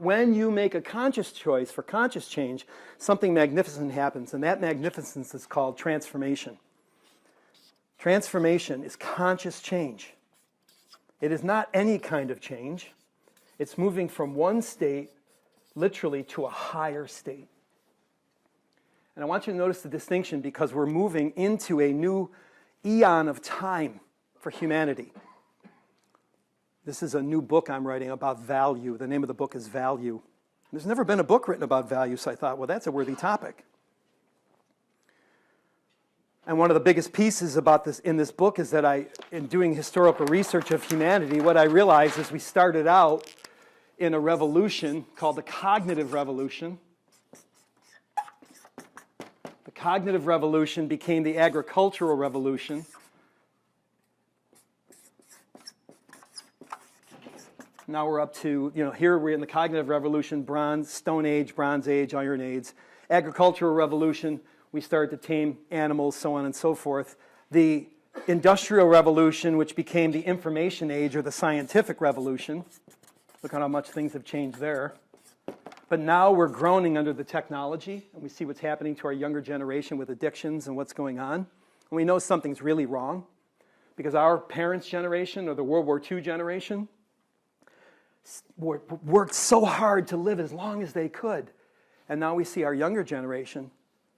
when you make a conscious choice for conscious change, something magnificent happens, and that magnificence is called transformation. Transformation is conscious change. It is not any kind of change. It's moving from one state, literally, to a higher state. And I want you to notice the distinction because we're moving into a new eon of time for humanity. This is a new book I'm writing about value. The name of the book is Value. There's never been a book written about value, so I thought, well, that's a worthy topic. And one of the biggest pieces about this in this book is that in doing historical research of humanity, what I realized is we started out in a revolution called the cognitive revolution. The cognitive revolution became the agricultural revolution. Now we're up to, here we're in the cognitive revolution, bronze, Stone Age, Bronze Age, Iron Age. Agricultural revolution, we started to tame animals, so on and so forth. The Industrial Revolution, which became the Information Age or the Scientific Revolution. Look at how much things have changed there. But now we're groaning under the technology, and we see what's happening to our younger generation with addictions and what's going on. And we know something's really wrong, because our parents' generation, or the World War II generation, worked so hard to live as long as they could. And now we see our younger generation,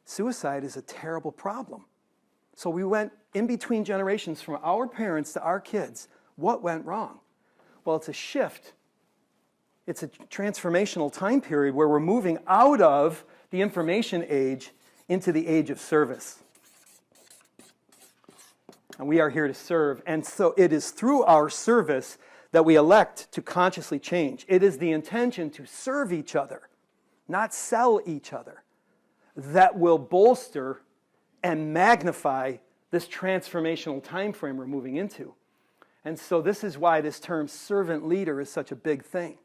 suicide is a terrible problem. So we went in between generations from our parents to our kids. What went wrong? Well, it's a shift. It's a transformational time period where we're moving out of the information age into the age of service. And we are here to serve. And so it is through our service that we elect to consciously change. It is the intention to serve each other, not sell each other, that will bolster and magnify this transformational time frame we're moving into. And so this is why this term servant leader is such a big thing.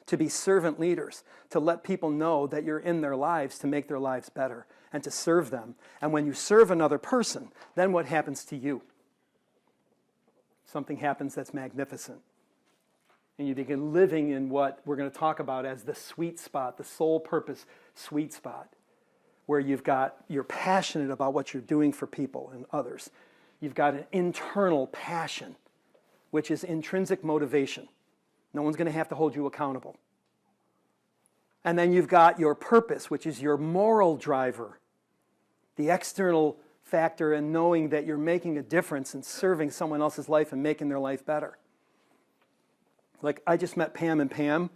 To be servant leaders, to let people know that you're in their lives to make their lives better and to serve them. And when you serve another person, then what happens to you? Something happens that's magnificent. And you begin living in what we're going to talk about as the sweet spot, the soul purpose sweet spot, where you're passionate about what you're doing for people and others. You've got an internal passion, which is intrinsic motivation. No one's going to have to hold you accountable. And then you've got your purpose, which is your moral driver, the external factor in knowing that you're making a difference and serving someone else's life and making their life better. Like, I just met Pam and Pam,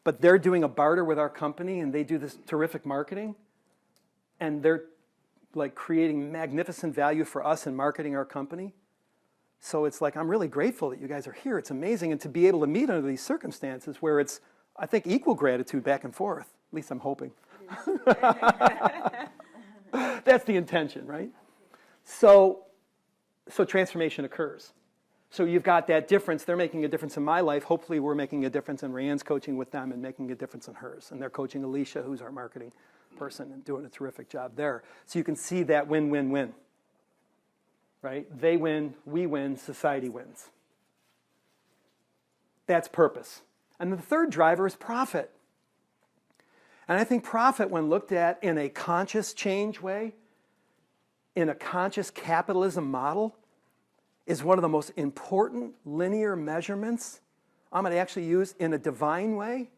but they're doing a barter with our company, and they do this terrific marketing, and they're like creating magnificent value for us in marketing our company. So it's like, I'm really grateful that you guys are here. It's amazing. And to be able to meet under these circumstances where it's, I think, equal gratitude back and forth. At least I'm hoping. That's the intention, right? So transformation occurs. So you've got that difference. They're making a difference in my life. Hopefully we're making a difference in Rayanne's coaching with them and making a difference in hers. And they're coaching Alicia, who's our marketing person, and doing a terrific job there. So you can see that win-win-win. Right? They win, we win, society wins. That's purpose. And the third driver is profit. And I think profit, when looked at in a conscious change way, in a conscious capitalism model, is one of the most important linear measurements. I'm going to actually use in a divine way,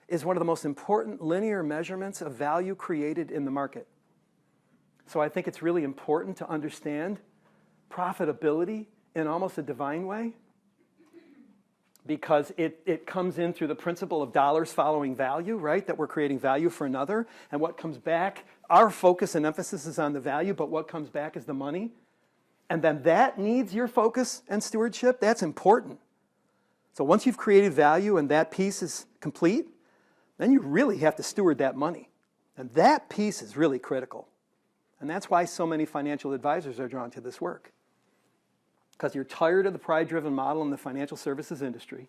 is one of the most important linear measurements of value created in the market. So I think it's really important to understand profitability in almost a divine way, because it comes in through the principle of dollars following value, right? That we're creating value for another. And what comes back, our focus and emphasis is on the value, but what comes back is the money. And then that needs your focus and stewardship. That's important. So once you've created value and that piece is complete, then you really have to steward that money. And that piece is really critical. And that's why so many financial advisors are drawn to this work. Because you're tired of the pride-driven model in the financial services industry,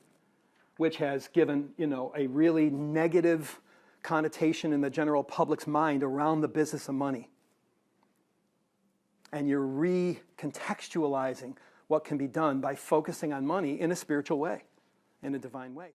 which has given, a really negative connotation in the general public's mind around the business of money. And you're recontextualizing what can be done by focusing on money in a spiritual way, in a divine way.